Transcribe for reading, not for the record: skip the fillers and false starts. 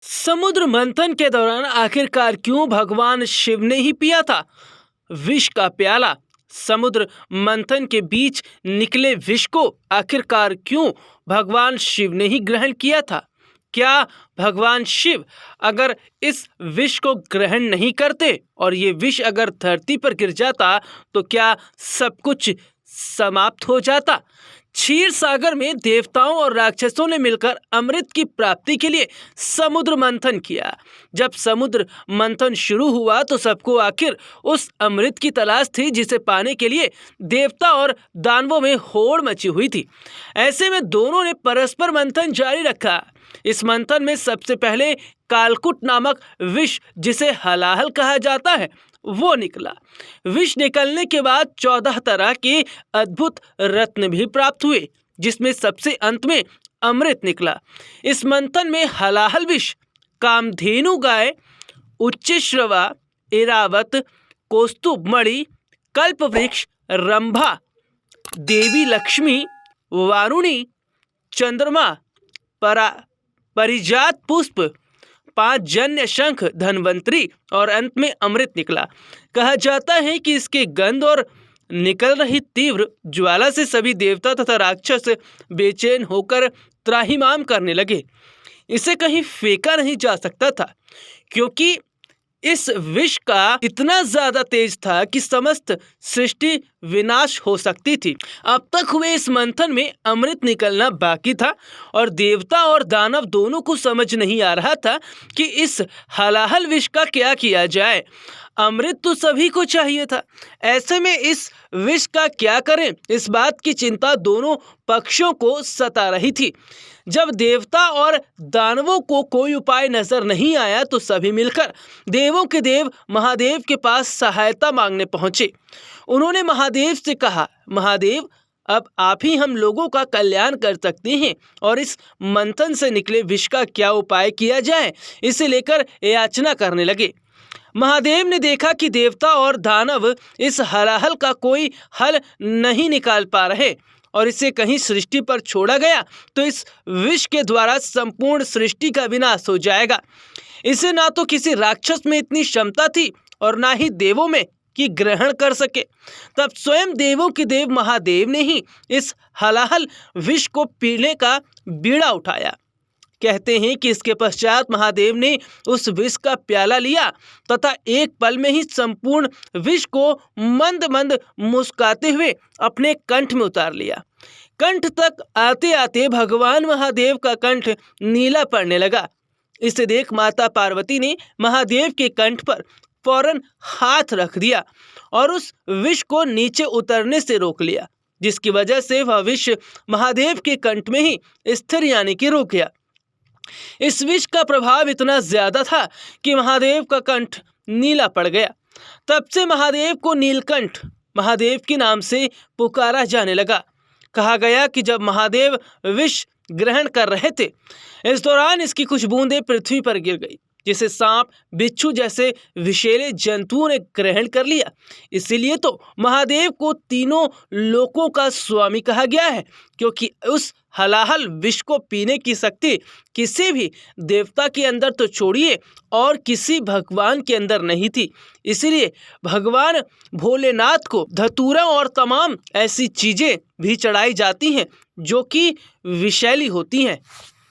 समुद्र मंथन के दौरान आखिरकार क्यों भगवान शिव ने ही पिया था विष का प्याला। समुद्र मंथन के बीच निकले विष को आखिरकार क्यों भगवान शिव ने ही ग्रहण किया था। क्या भगवान शिव अगर इस विष को ग्रहण नहीं करते और ये विष अगर धरती पर गिर जाता तो क्या सब कुछ समाप्त हो जाता। क्षीर सागर में देवताओं और राक्षसों ने मिलकर अमृत की प्राप्ति के लिए समुद्र मंथन किया। जब समुद्र मंथन शुरू हुआ तो सबको आखिर उस अमृत की तलाश थी जिसे पाने के लिए देवता और दानवों में होड़ मची हुई थी। ऐसे में दोनों ने परस्पर मंथन जारी रखा। इस मंथन में सबसे पहले कालकुट नामक विष, जिसे हलाहल कहा जाता है, वो निकला। विष निकलने के बाद 14 तरह के अद्भुत रत्न भी प्राप्त हुए, जिसमें सबसे अंत में अमृत निकला। इस मंथन में हलाहल विष कामधेनु गाय, उच्चश्रवा, ऐरावत, कौस्तुभमणि, कल्पवृक्ष, रंभा, देवी लक्ष्मी, वारुणी, चंद्रमा, परिजात पुष्प, 5 जन्य शंख, धन्वंतरी और अंत में अमृत निकला। कहा जाता है कि इसके गंध और निकल रही तीव्र ज्वाला से सभी देवता तथा राक्षस बेचैन होकर त्राहिमाम करने लगे। इसे कहीं फेंका नहीं जा सकता था, क्योंकि इस विष का इतना ज्यादा तेज था कि समस्त सृष्टि विनाश हो सकती थी। अब तक हुए इस मंथन में अमृत निकलना बाकी था और देवता और दानव दोनों को समझ नहीं आ रहा था कि इस हलाहल विष का क्या किया जाए। अमृत तो सभी को चाहिए था, ऐसे में इस विष का क्या करें, इस बात की चिंता दोनों पक्षों को सता रही थी। जब देवता और दानवों को कोई उपाय नजर नहीं आया तो सभी मिलकर देवों के देव महादेव के पास सहायता मांगने पहुंचे। उन्होंने महादेव से कहा, महादेव, अब आप ही हम लोगों का कल्याण कर सकते हैं और इस मंथन से निकले विष का क्या उपाय किया जाए, इसे लेकर याचना करने लगे। महादेव ने देखा कि देवता और दानव इस हलाहल का कोई हल नहीं निकाल पा रहे और इसे कहीं सृष्टि पर छोड़ा गया तो इस विष के द्वारा संपूर्ण सृष्टि का विनाश हो जाएगा। इसे ना तो किसी राक्षस में इतनी क्षमता थी और ना ही देवों में कि ग्रहण कर सके। तब स्वयं देवों के देव महादेव ने ही इस हलाहल विष को पीने का बीड़ा उठाया। कहते हैं कि इसके पश्चात महादेव ने उस विष का प्याला लिया तथा एक पल में ही संपूर्ण विष को मंद मंद मुस्कुराते हुए अपने कंठ में उतार लिया। कंठ तक आते आते भगवान महादेव का कंठ नीला पड़ने लगा। इसे देख माता पार्वती ने महादेव के कंठ पर फौरन हाथ रख दिया और उस विष को नीचे उतरने से रोक लिया, जिसकी वजह से वह विष महादेव के कंठ में ही स्थिर यानी कि रुक गया। इस विष का प्रभाव इतना ज्यादा था कि महादेव का कंठ नीला पड़ गया। तब से महादेव को नीलकंठ महादेव के नाम से पुकारा जाने लगा। कहा गया कि जब महादेव विष ग्रहण कर रहे थे, इस दौरान इसकी कुछ बूंदें पृथ्वी पर गिर गई, जिसे सांप, बिच्छू जैसे विषैले जंतुओं ने ग्रहण कर लिया। इसीलिए तो महादेव को तीनों लोकों का स्वामी कहा गया है, क्योंकि उस हलाहल विष को पीने की शक्ति किसी भी देवता के अंदर तो छोड़िए और किसी भगवान के अंदर नहीं थी। इसीलिए भगवान भोलेनाथ को धतूरा और तमाम ऐसी चीजें भी चढ़ाई जाती हैं जो कि विषैली होती हैं।